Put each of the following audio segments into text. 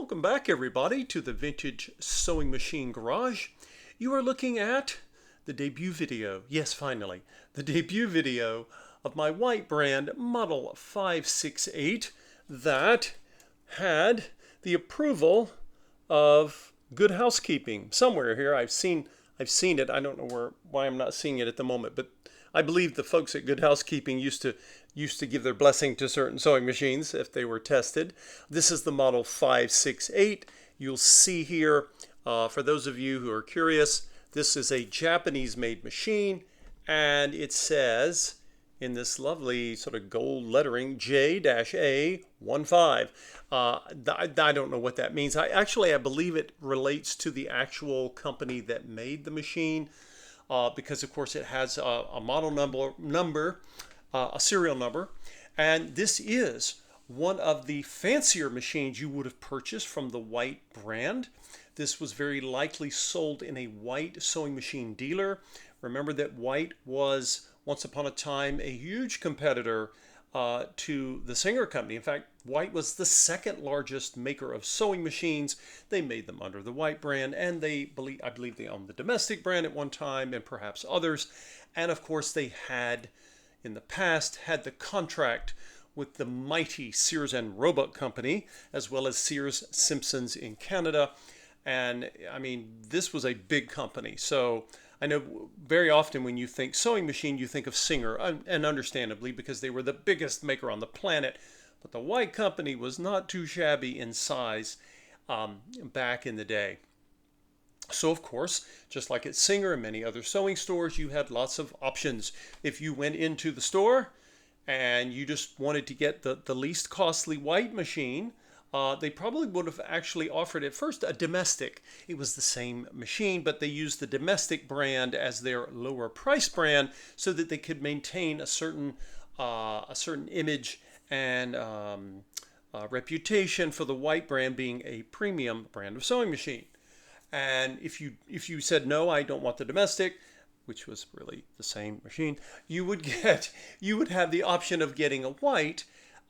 Welcome back, everybody, to the Vintage Sewing Machine Garage. You are looking at the debut video. Yes, finally, the debut video of my white brand Model 568 that had the approval of Good Housekeeping. Somewhere here, I've seen it. I don't know why I'm not seeing it at the moment, but I believe the folks at Good Housekeeping used to give their blessing to certain sewing machines if they were tested. This is the Model 568. You'll see here, for those of you who are curious, this is a Japanese-made machine, and it says in this lovely sort of gold lettering J-A15. I don't know what that means. I believe it relates to the actual company that made the machine. Because of course it has a model number, a serial number, and this is one of the fancier machines you would have purchased from the White brand. This was very likely sold in a White sewing machine dealer. Remember that White was once upon a time a huge competitor to the Singer company. In fact, White was the second largest maker of sewing machines. They made them under the White brand, and I believe they owned the Domestic brand at one time, and perhaps others. And of course, they had, in the past, had the contract with the mighty Sears and Roebuck Company, as well as Sears Simpsons in Canada. And I mean, this was a big company. So I know very often when you think sewing machine, you think of Singer, and understandably, because they were the biggest maker on the planet. But the White Company was not too shabby in size back in the day. So, of course, just like at Singer and many other sewing stores, you had lots of options. If you went into the store and you just wanted to get the least costly White machine, they probably would have actually offered at first a Domestic. It was the same machine, but they used the Domestic brand as their lower price brand so that they could maintain a certain image and reputation for the White brand being a premium brand of sewing machine. And if you said no, I don't want the Domestic, which was really the same machine, you would have the option of getting a White.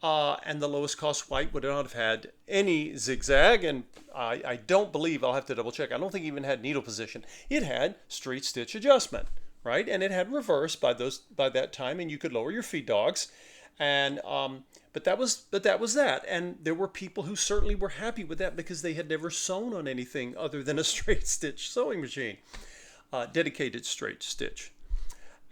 And the lowest cost White would not have had any zigzag, and I don't believe, I'll have to double check, I don't think it even had needle position. It had straight stitch adjustment, right? And it had reverse by that time, and you could lower your feed dogs. And but that was that. And there were people who certainly were happy with that because they had never sewn on anything other than a straight stitch sewing machine, dedicated straight stitch.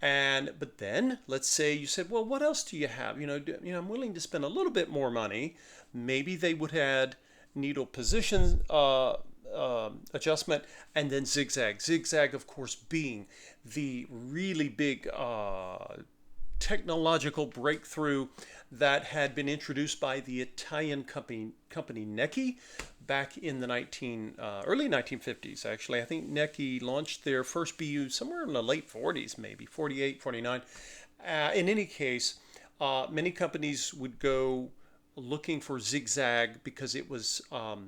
But then, let's say you said, well, what else do you have? I'm willing to spend a little bit more money. Maybe they would have needle position adjustment and then zigzag. Zigzag, of course, being the really big technological breakthrough that had been introduced by the Italian company Necchi back in the early 1950s, actually. I think Necchi launched their first BU somewhere in the late 40s, maybe 48, 49. In any case, many companies would go looking for zigzag because it was a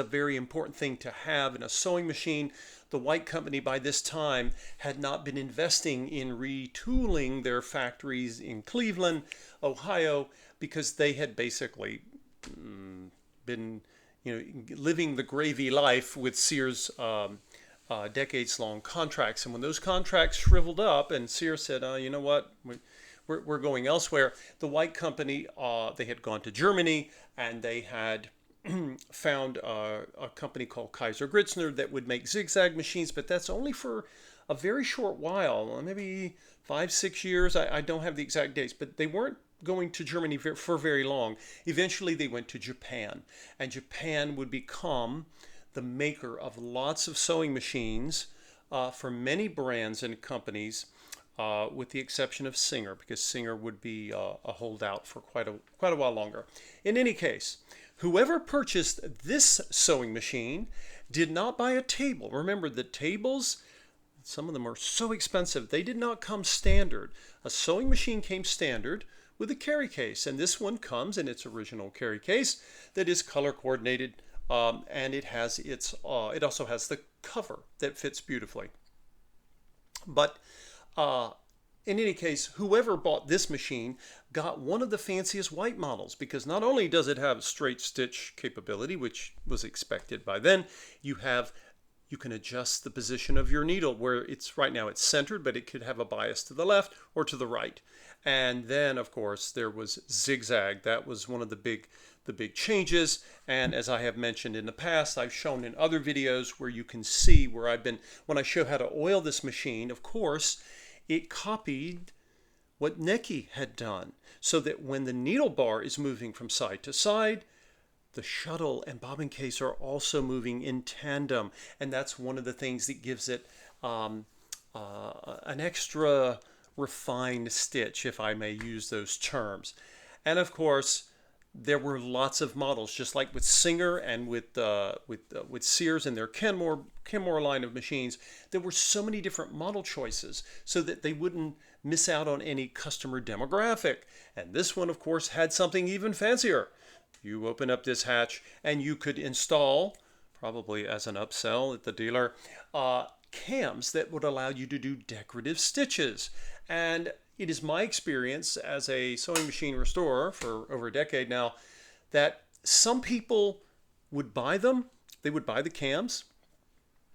very important thing to have in a sewing machine. The White Company by this time had not been investing in retooling their factories in Cleveland, Ohio, because they had basically been living the gravy life with Sears decades-long contracts. And when those contracts shriveled up and Sears said, you know what, we're going elsewhere, the White Company, they had gone to Germany, and they had found a company called Kaiser Gritzner that would make zigzag machines, but that's only for a very short while, maybe 5-6 years. I don't have the exact dates, but they weren't going to Germany for very long. Eventually they went to Japan, and Japan would become the maker of lots of sewing machines for many brands and companies, with the exception of Singer, because Singer would be a holdout for quite a while longer. In any case, whoever purchased this sewing machine did not buy a table. Remember, the tables, some of them are so expensive, they did not come standard. A sewing machine came standard with a carry case, and this one comes in its original carry case that is color coordinated, and it also has the cover that fits beautifully. But in any case, whoever bought this machine got one of the fanciest white models, because not only does it have straight stitch capability, which was expected by then, you can adjust the position of your needle, where it's right now it's centered, but it could have a bias to the left or to the right. And then, of course, there was Zigzag. That was one of the big changes. And as I have mentioned in the past, I've shown in other videos where you can see where when I show how to oil this machine, of course, it copied what Necky had done, so that when the needle bar is moving from side to side, the shuttle and bobbin case are also moving in tandem. And that's one of the things that gives it an extra refined stitch, if I may use those terms. And of course, there were lots of models, just like with Singer and with Sears and their Kenmore line of machines. There were so many different model choices so that they wouldn't miss out on any customer demographic. And this one, of course, had something even fancier. You open up this hatch and you could install, probably as an upsell at the dealer, cams that would allow you to do decorative stitches. And it is my experience as a sewing machine restorer for over a decade now that some people would buy them. They would buy the cams,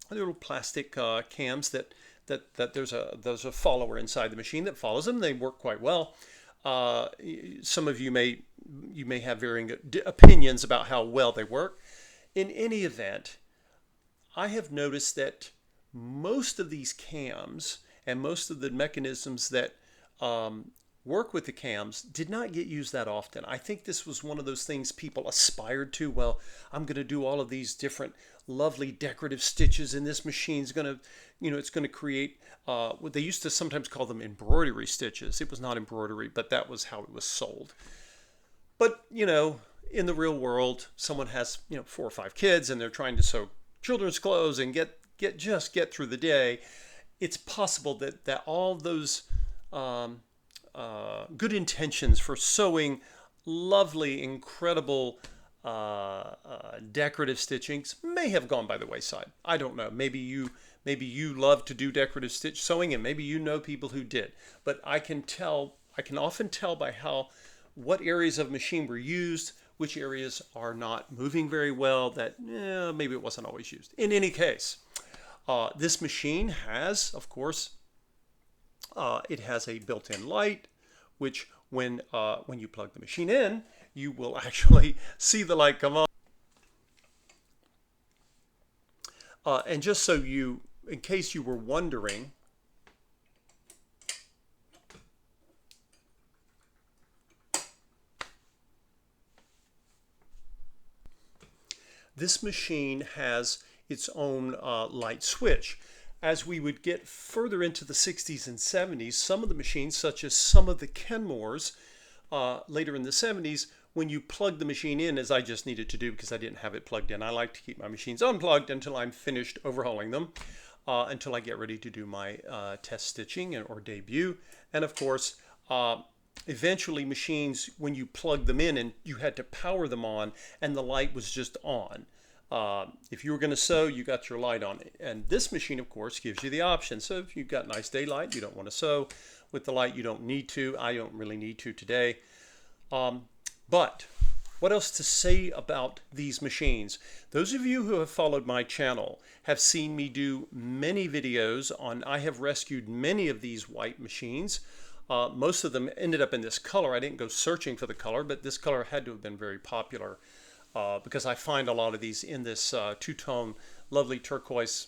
the little plastic cams that there's a follower inside the machine that follows them. They work quite well. Some of you may have varying opinions about how well they work. In any event, I have noticed that most of these cams and most of the mechanisms that work with the cams did not get used that often. I think this was one of those things people aspired to. Well, I'm going to do all of these different lovely decorative stitches, and this machine's going to, it's going to create what they used to sometimes call them embroidery stitches. It was not embroidery, but that was how it was sold. But, in the real world, someone has, 4 or 5 kids and they're trying to sew children's clothes and get through the day. It's possible that all those good intentions for sewing lovely, incredible decorative stitchings may have gone by the wayside. I don't know. Maybe you love to do decorative stitch sewing, and maybe you know people who did. But I can often tell by what areas of machine were used, which areas are not moving very well, that maybe it wasn't always used. In any case, this machine has, of course, it has a built-in light, which when you plug the machine in, you will actually see the light come on. And just so in case you were wondering, this machine has its own light switch. As we would get further into the 60s and 70s, some of the machines, such as some of the Kenmores, later in the 70s, when you plug the machine in, as I just needed to do because I didn't have it plugged in. I like to keep my machines unplugged until I'm finished overhauling them, until I get ready to do my test stitching or debut. And of course, eventually machines, when you plug them in and you had to power them on and the light was just on. If you were going to sew, you got your light on. And this machine, of course, gives you the option. So if you've got nice daylight, you don't want to sew with the light, you don't need to. I don't really need to today. But what else to say about these machines? Those of you who have followed my channel have seen me do many videos on, I have rescued many of these white machines. Most of them ended up in this color. I didn't go searching for the color, but this color had to have been very popular. Because I find a lot of these in this two-tone lovely turquoise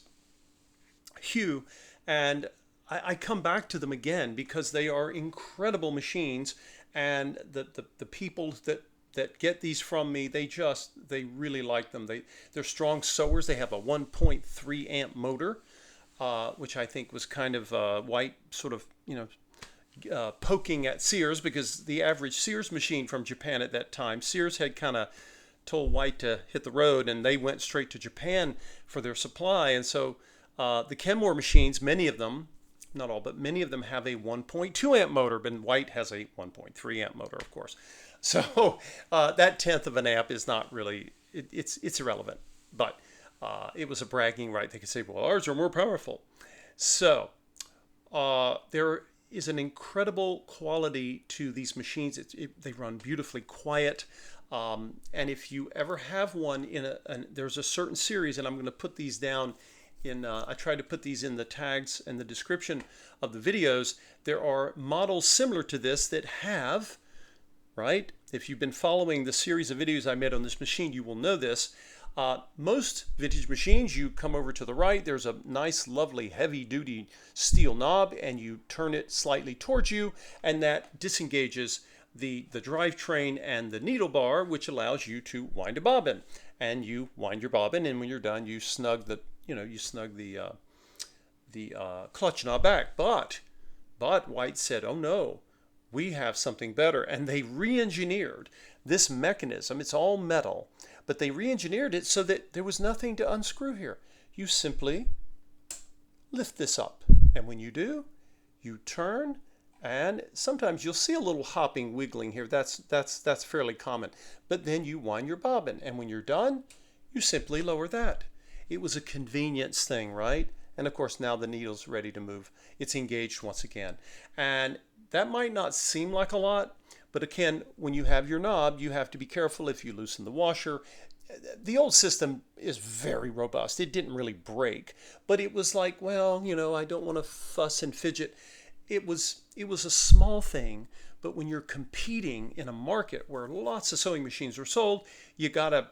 hue, and I come back to them again because they are incredible machines, and the people that get these from me, they really like them. They're strong sewers. They have a 1.3 amp motor, which I think was kind of white, sort of poking at Sears, because the average Sears machine from Japan at that time, Sears had kind of told White to hit the road, and they went straight to Japan for their supply. And so the Kenmore machines, many of them, not all, but many of them have a 1.2 amp motor, but White has a 1.3 amp motor, of course. So that tenth of an amp is not really, it's irrelevant. But it was a bragging right. They could say, well, ours are more powerful. So there is an incredible quality to these machines. They run beautifully quiet. And if you ever have one there's a certain series, and I'm going to put these down I tried to put these in the tags and the description of the videos. There are models similar to this that have, right? If you've been following the series of videos I made on this machine, you will know this. Most vintage machines, you come over to the right, there's a nice, lovely, heavy-duty steel knob, and you turn it slightly towards you, and that disengages the drivetrain and the needle bar, which allows you to wind a bobbin. And you wind your bobbin, and when you're done, you snug the clutch knob back. But White said, "Oh no, we have something better," and they re-engineered this mechanism. It's all metal, but they re-engineered it so that there was nothing to unscrew here. You simply lift this up, and when you do, you turn, and sometimes you'll see a little hopping, wiggling here. That's fairly common. But then you wind your bobbin, and when you're done, you simply lower that. It was a convenience thing, right? And of course, now the needle's ready to move. It's engaged once again. And that might not seem like a lot, but again, when you have your knob, you have to be careful if you loosen the washer. The old system is very robust. It didn't really break, but it was like, well, I don't want to fuss and fidget. It was a small thing, but when you're competing in a market where lots of sewing machines are sold, you gotta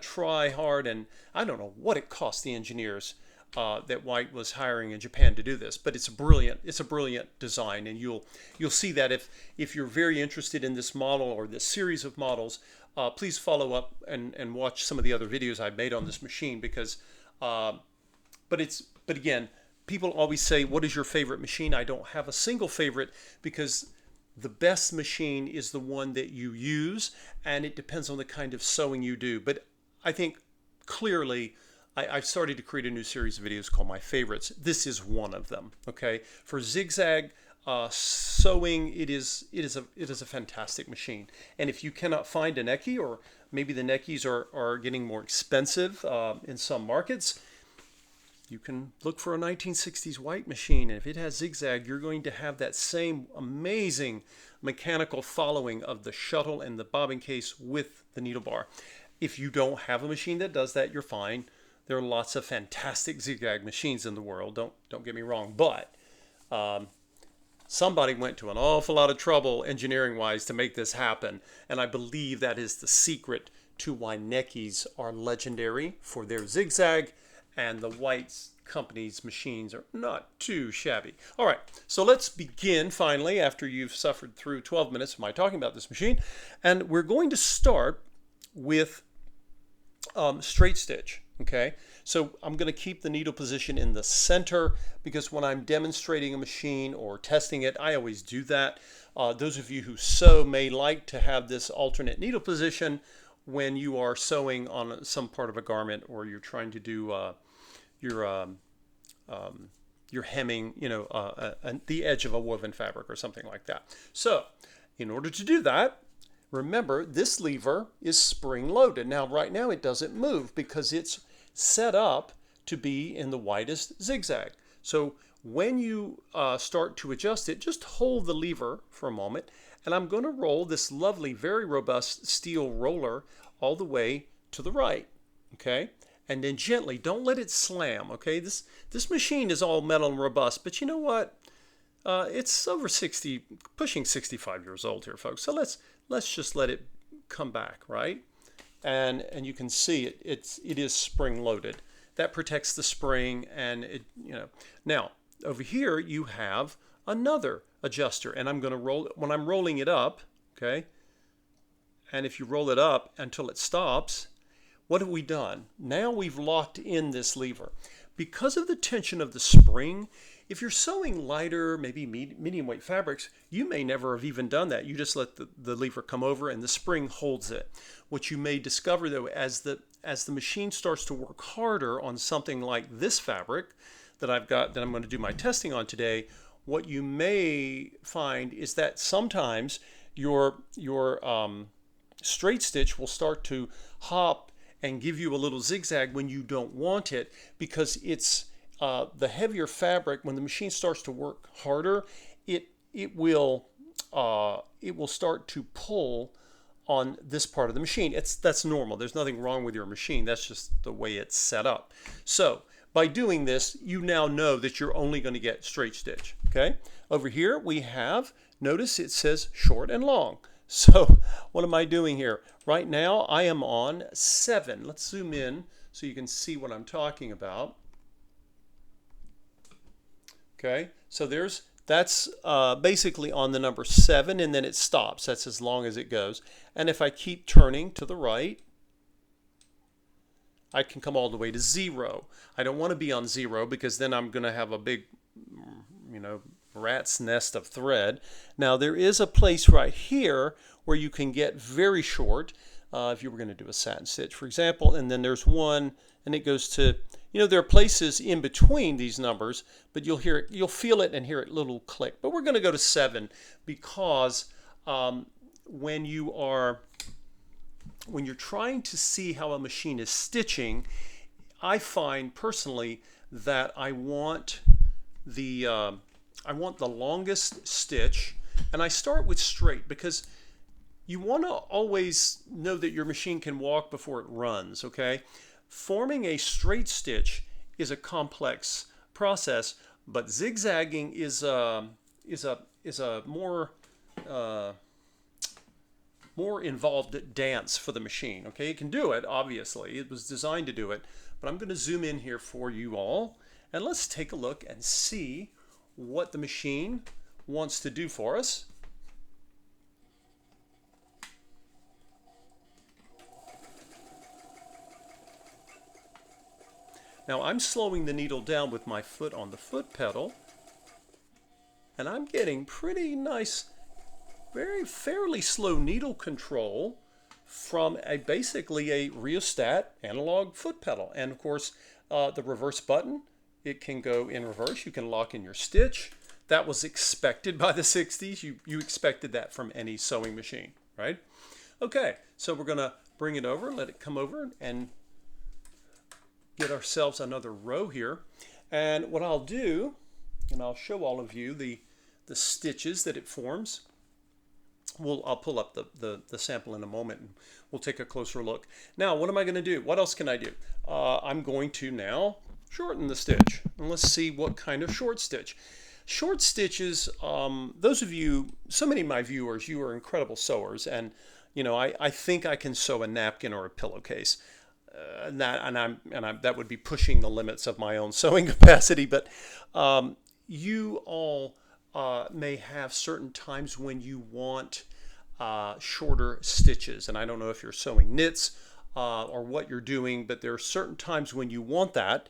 try hard. And I don't know what it cost the engineers that White was hiring in Japan to do this, but it's a brilliant design, and you'll see that if you're very interested in this model or this series of models, please follow up and watch some of the other videos I've made on this machine, because but again, people always say, what is your favorite machine? I don't have a single favorite, because the best machine is the one that you use, and it depends on the kind of sewing you do. But I think clearly I've started to create a new series of videos called My Favorites. This is one of them, okay? For zigzag sewing, it is a fantastic machine. And if you cannot find a Necky, or maybe the Neckys are getting more expensive in some markets, you can look for a 1960s White machine. And if it has zigzag, you're going to have that same amazing mechanical following of the shuttle and the bobbin case with the needle bar. If you don't have a machine that does that, you're fine. There are lots of fantastic zigzag machines in the world. Don't get me wrong, but somebody went to an awful lot of trouble engineering-wise to make this happen, and I believe that is the secret to why Neckys are legendary for their zigzag, and the White company's machines are not too shabby. All right, so let's begin finally after you've suffered through 12 minutes of my talking about this machine, and we're going to start with straight stitch. Okay, so I'm going to keep the needle position in the center, because when I'm demonstrating a machine or testing it, I always do that. Those of you who sew may like to have this alternate needle position when you are sewing on some part of a garment, or you're trying to do your hemming, the edge of a woven fabric or something like that. So in order to do that, remember, this lever is spring loaded. Now, right now it doesn't move because it's set up to be in the widest zigzag. So when you start to adjust it, just hold the lever for a moment, and I'm going to roll this lovely, very robust steel roller all the way to the right, okay? And then gently, don't let it slam, okay? This machine is all metal and robust, but you know what? It's over 60, pushing 65 years old here, folks. So let's just let it come back, right? And you can see it is spring loaded. That protects the spring, and Now over here you have another adjuster, and I'm going to roll it when I'm rolling it up, okay? And if you roll it up until it stops, what have we done? Now we've locked in this lever. Because of the tension of the spring, if you're sewing lighter, maybe medium weight fabrics, you may never have even done that. You just let the lever come over and the spring holds it. What you may discover, though, as the machine starts to work harder on something like this fabric that I'm going to do my testing on today, what you may find is that sometimes your straight stitch will start to hop and give you a little zigzag when you don't want it, because it's the heavier fabric. When the machine starts to work harder, it will start to pull on this part of the machine. That's normal. There's nothing wrong with your machine. That's just the way it's set up. So by doing this, you now know that you're only going to get straight stitch. Okay. Over here we have, notice it says short and long. So what am I doing here? Right now I am on 7. Let's zoom in so you can see what I'm talking about. Okay, so that's basically on the number 7, and then it stops. That's as long as it goes. And if I keep turning to the right, I can come all the way to 0. I don't want to be on 0 because then I'm going to have a big, rat's nest of thread. Now there is a place right here where you can get very short if you were going to do a satin stitch, for example, and then there's one, and it goes to, there are places in between these numbers, but you'll hear it, you'll feel it and hear it little click. But we're going to go to 7 because when you're trying to see how a machine is stitching, I find personally that I want the longest stitch, and I start with straight because you want to always know that your machine can walk before it runs, okay? Forming a straight stitch is a complex process, but zigzagging is a more involved dance for the machine, okay? It can do it, obviously. It was designed to do it, but I'm going to zoom in here for you all, and let's take a look and see what the machine wants to do for us. Now I'm slowing the needle down with my foot on the foot pedal, and I'm getting pretty nice, fairly slow needle control from basically a rheostat analog foot pedal. And of course, the reverse button, it can go in reverse. You can lock in your stitch. That was expected by the 60s. You expected that from any sewing machine, right? Okay, so we're going to bring it over, let it come over, and get ourselves another row here. And what I'll do, and I'll show all of you the stitches that it forms. I'll pull up the sample in a moment and we'll take a closer look. Now, what am I going to do? What else can I do? I'm going to now shorten the stitch. And let's see what kind of short stitch. Short stitches, those of you, so many of my viewers, you are incredible sewers, and I think I can sew a napkin or a pillowcase. That would be pushing the limits of my own sewing capacity, but you all may have certain times when you want shorter stitches, and I don't know if you're sewing knits or what you're doing, but there are certain times when you want that.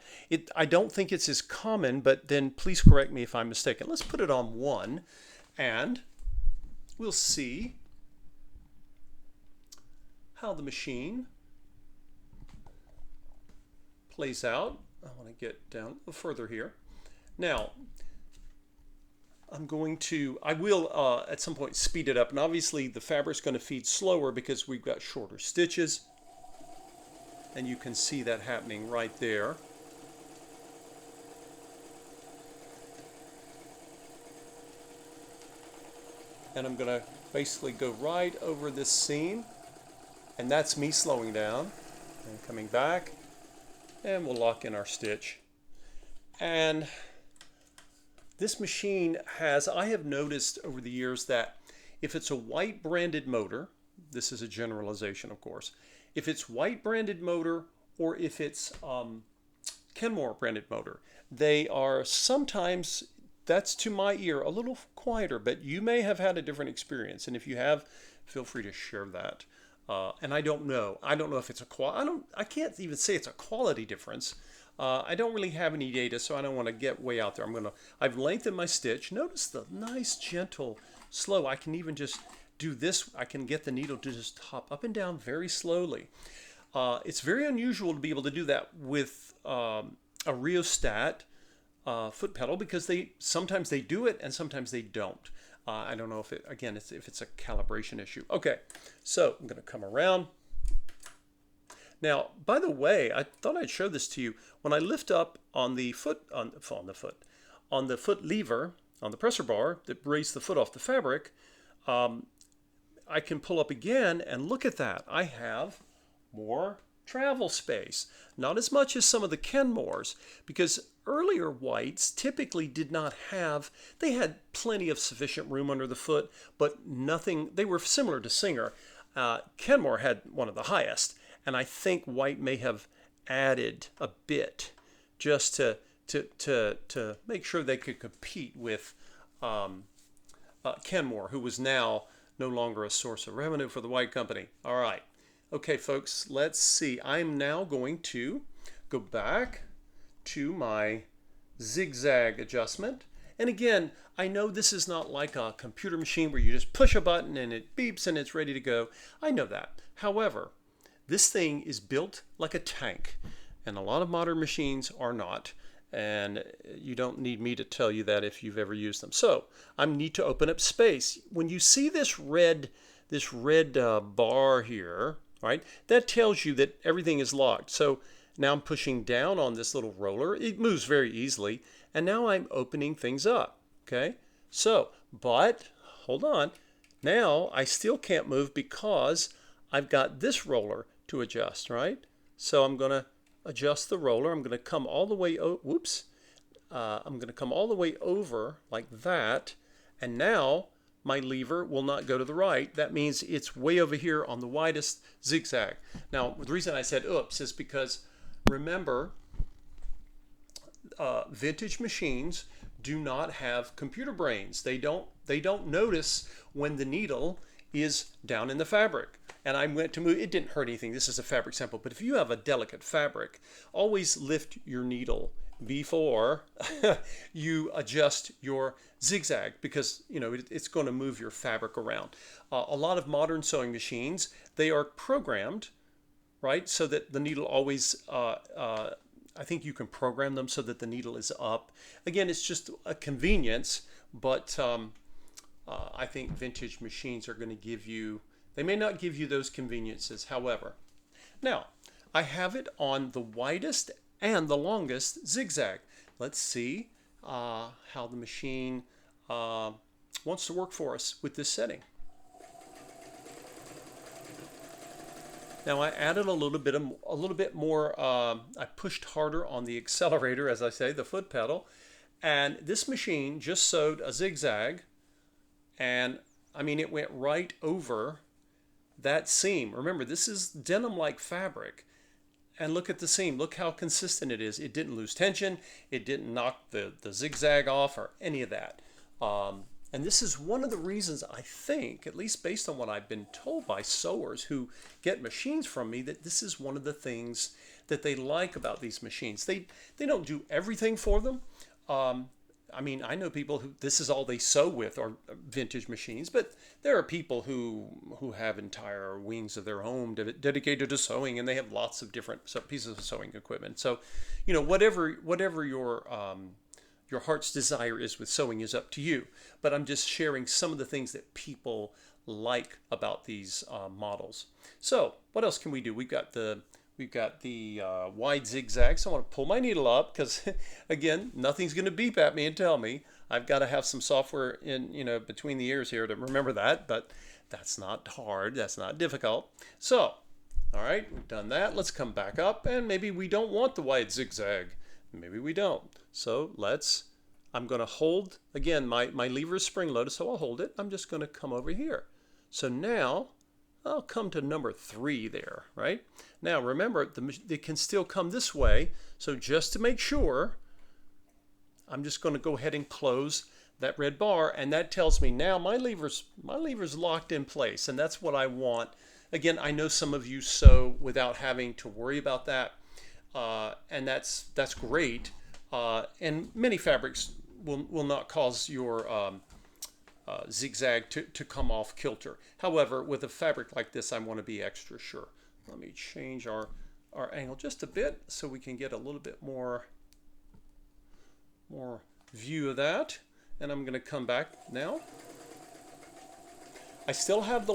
I don't think it's as common, but then please correct me if I'm mistaken. Let's put it on 1, and we'll see how the machine plays out. I want to get down a little further here. Now, I will at some point speed it up, and obviously the fabric's going to feed slower because we've got shorter stitches, and you can see that happening right there. And I'm going to basically go right over this seam, and that's me slowing down and coming back. And we'll lock in our stitch. And this machine I have noticed over the years that if it's a white branded motor, this is a generalization of course, if it's white branded motor or if it's Kenmore branded motor, they are sometimes, that's to my ear, a little quieter, but you may have had a different experience. And if you have, feel free to share that. And I don't know if it's I can't even say it's a quality difference. I don't really have any data, so I don't want to get way out there. I've lengthened my stitch. Notice the nice, gentle, slow. I can even just do this. I can get the needle to just hop up and down very slowly. It's very unusual to be able to do that with a rheostat foot pedal because sometimes they do it and sometimes they don't. I don't know if it's a calibration issue. Okay, so I'm going to come around. Now, by the way, I thought I'd show this to you. When I lift up on the foot lever, on the presser bar that raised the foot off the fabric, I can pull up again and look at that. I have more travel space. Not as much as some of the Kenmores, because earlier whites typically did not have, they had plenty of sufficient room under the foot, but nothing, they were similar to Singer. Kenmore had one of the highest, and I think white may have added a bit just to make sure they could compete with Kenmore, who was now no longer a source of revenue for the white company. All right. Okay, folks, let's see. I'm now going to go back to my zigzag adjustment. And again, I know this is not like a computer machine where you just push a button and it beeps and it's ready to go. I know that. However, this thing is built like a tank, and a lot of modern machines are not. And you don't need me to tell you that if you've ever used them. So I need to open up space. When you see this red bar here, right, that tells you that everything is locked. So now I'm pushing down on this little roller. It moves very easily. And now I'm opening things up. Okay. So, but hold on. Now I still can't move because I've got this roller to adjust, right? So I'm going to adjust the roller. I'm going to come all the way, I'm going to come all the way over like that. And now my lever will not go to the right. That means it's way over here on the widest zigzag. Now, the reason I said oops is because remember, vintage machines do not have computer brains. They don't notice when the needle is down in the fabric. And I went to move, it didn't hurt anything. This is a fabric sample, but if you have a delicate fabric, always lift your needle before you adjust your zigzag, because you know it's going to move your fabric around. A lot of modern sewing machines, they are programmed, right, so that the needle always, I think you can program them so that the needle is up. Again, it's just a convenience, but I think vintage machines are going to give you, they may not give you those conveniences. However, now I have it on the widest and the longest zigzag. Let's see how the machine wants to work for us with this setting. Now I added a little bit more. I pushed harder on the accelerator, as I say, the foot pedal, and this machine just sewed a zigzag, and I mean it went right over that seam. Remember, this is denim-like fabric. And look at the seam. Look how consistent it is. It didn't lose tension. It didn't knock the zigzag off or any of that. And this is one of the reasons I think, at least based on what I've been told by sewers who get machines from me, that this is one of the things that they like about these machines. They don't do everything for them. I mean, I know people who this is all they sew with are vintage machines, but there are people who have entire wings of their home dedicated to sewing, and they have lots of different pieces of sewing equipment. So, you know, whatever your heart's desire is with sewing is up to you. But I'm just sharing some of the things that people like about these models. So, what else can we do? We've got the wide zigzag, so I want to pull my needle up because, again, nothing's going to beep at me and tell me. I've got to have some software in, you know, between the ears here to remember that, but that's not hard. That's not difficult. So, all right, we've done that. Let's come back up, and maybe we don't want the wide zigzag. Maybe we don't. So I'm going to hold, again, my lever is spring-loaded, so I'll hold it. I'm just going to come over here. So now I'll come to number 3 there, right? Now remember, it can still come this way, so just to make sure, I'm just going to go ahead and close that red bar, and that tells me now my lever's locked in place, and that's what I want. Again, I know some of you sew without having to worry about that, and that's great. And many fabrics will not cause your zigzag to come off kilter. However, with a fabric like this, I want to be extra sure. Let me change our angle just a bit so we can get a little bit more view of that. And I'm going to come back now. I still have the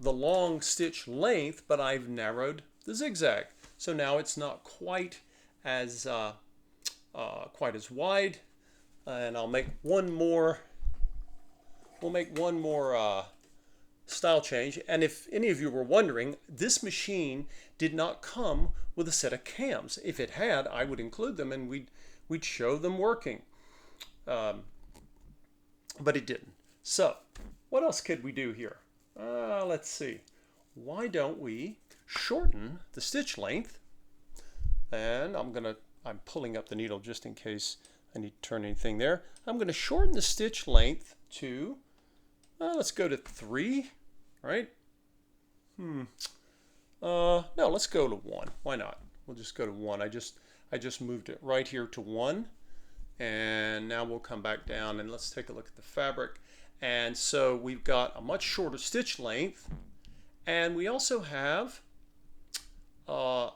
long stitch length, but I've narrowed the zigzag. So now it's not quite as quite as wide. And I'll make one more. We'll make one more style change. And if any of you were wondering, this machine did not come with a set of cams. If it had, I would include them and we'd show them working. But it didn't. So what else could we do here? Let's see. Why don't we shorten the stitch length? And I'm pulling up the needle just in case I need to turn anything there. I'm going to shorten the stitch length to, let's go to 3, right? No, let's go to 1. Why not? We'll just go to 1. I just moved it right here to 1. And now we'll come back down and let's take a look at the fabric. And so we've got a much shorter stitch length. And we also have a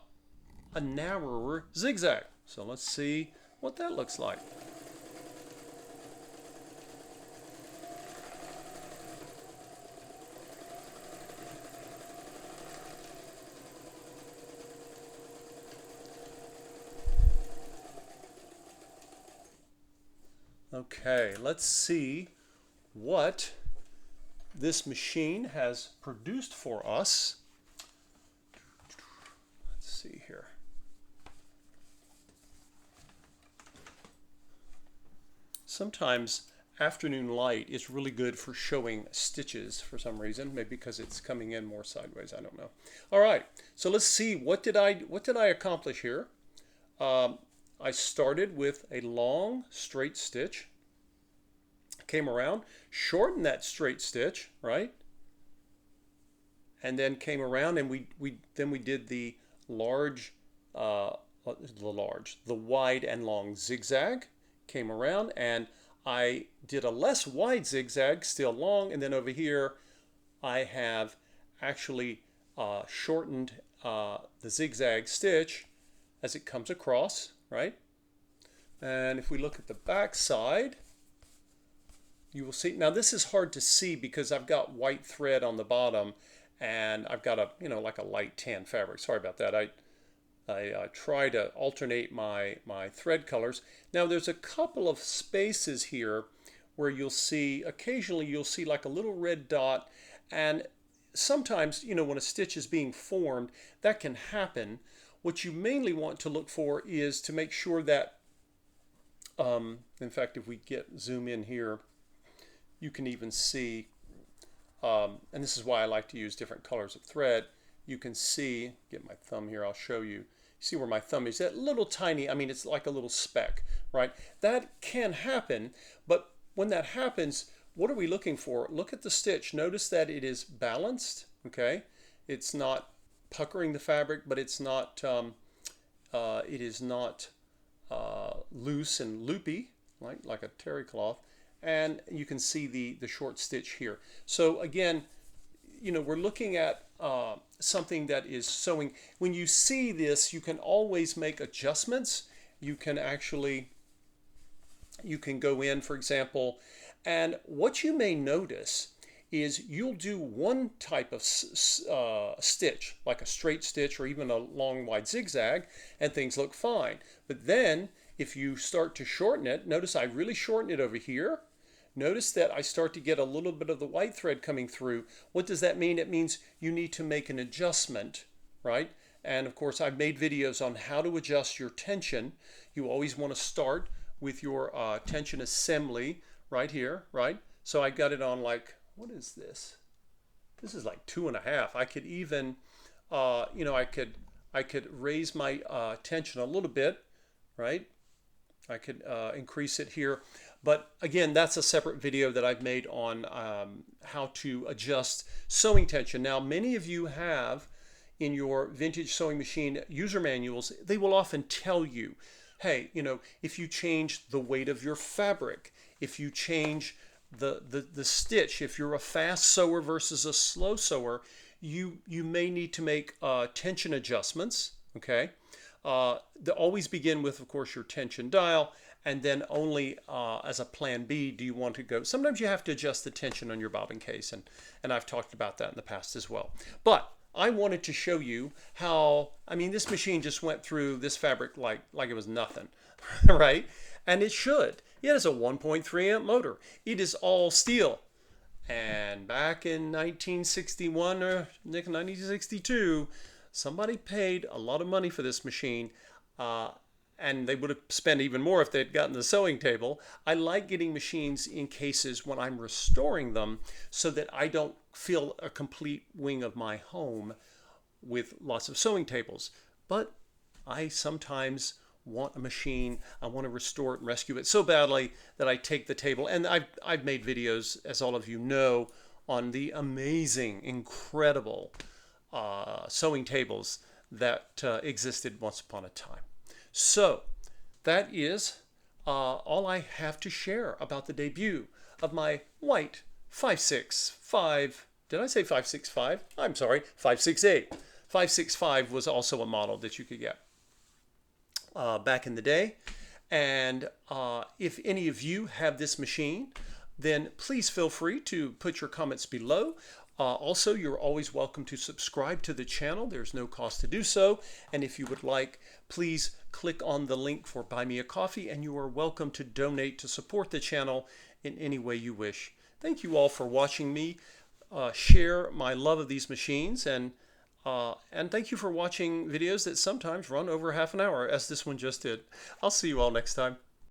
narrower zigzag. So let's see what that looks like. Okay, let's see what this machine has produced for us. Let's see here. Sometimes afternoon light is really good for showing stitches for some reason, maybe because it's coming in more sideways, I don't know. All right, so let's see, what did I accomplish here? I started with a long straight stitch, came around, shortened that straight stitch, right? And then came around and we did the wide and long zigzag, came around, and I did a less wide zigzag, still long, and then over here I have actually shortened the zigzag stitch as it comes across, right? And if we look at the back side, you will see, now this is hard to see because I've got white thread on the bottom and I've got like a light tan fabric. Sorry about that. I try to alternate my thread colors. Now there's a couple of spaces here where occasionally you'll see like a little red dot, and sometimes, when a stitch is being formed, that can happen. What you mainly want to look for is to make sure that, in fact, if we zoom in here, you can even see, and this is why I like to use different colors of thread. You can see, get my thumb here, I'll show you. See where my thumb is, that little tiny, it's like a little speck, right? That can happen, but when that happens, what are we looking for? Look at the stitch. Notice that it is balanced, okay? It's not puckering the fabric, but it's not, it is not loose and loopy, like a terry cloth. And you can see the short stitch here. So again, we're looking at something that is sewing. When you see this, you can always make adjustments. You can go in, for example, and what you may notice is you'll do one type of stitch, like a straight stitch or even a long wide zigzag, and things look fine. But then if you start to shorten it, notice I really shorten it over here. Notice that I start to get a little bit of the white thread coming through. What does that mean? It means you need to make an adjustment, right? And of course, I've made videos on how to adjust your tension. You always want to start with your tension assembly right here, right? So I got it on like, what is this? This is like 2.5. I could even, I could raise my tension a little bit, right? I could increase it here. But again, that's a separate video that I've made on how to adjust sewing tension. Now, many of you have in your vintage sewing machine user manuals, they will often tell you, hey, if you change the weight of your fabric, if you change the stitch, if you're a fast sewer versus a slow sewer, you may need to make tension adjustments, okay? They always begin with, of course, your tension dial, and then only as a plan B do you want to go. Sometimes you have to adjust the tension on your bobbin case, and I've talked about that in the past as well. But I wanted to show you how, I mean, this machine just went through this fabric like it was nothing, right? And it should. It has a 1.3 amp motor. It is all steel. And back in 1961 or 1962, somebody paid a lot of money for this machine. And they would have spent even more if they'd gotten the sewing table. I like getting machines in cases when I'm restoring them so that I don't fill a complete wing of my home with lots of sewing tables. But I sometimes want a machine, I want to restore it and rescue it so badly that I take the table. And I've made videos, as all of you know, on the amazing, incredible sewing tables that existed once upon a time. So that is all I have to share about the debut of my white 565. Did I say 565? I'm sorry, 568. 565 was also a model that you could get back in the day. And if any of you have this machine, then please feel free to put your comments below. Also, you're always welcome to subscribe to the channel. There's no cost to do so. And if you would like, please click on the link for Buy Me a Coffee, and you are welcome to donate to support the channel in any way you wish. Thank you all for watching me share my love of these machines, and thank you for watching videos that sometimes run over half an hour, as this one just did. I'll see you all next time.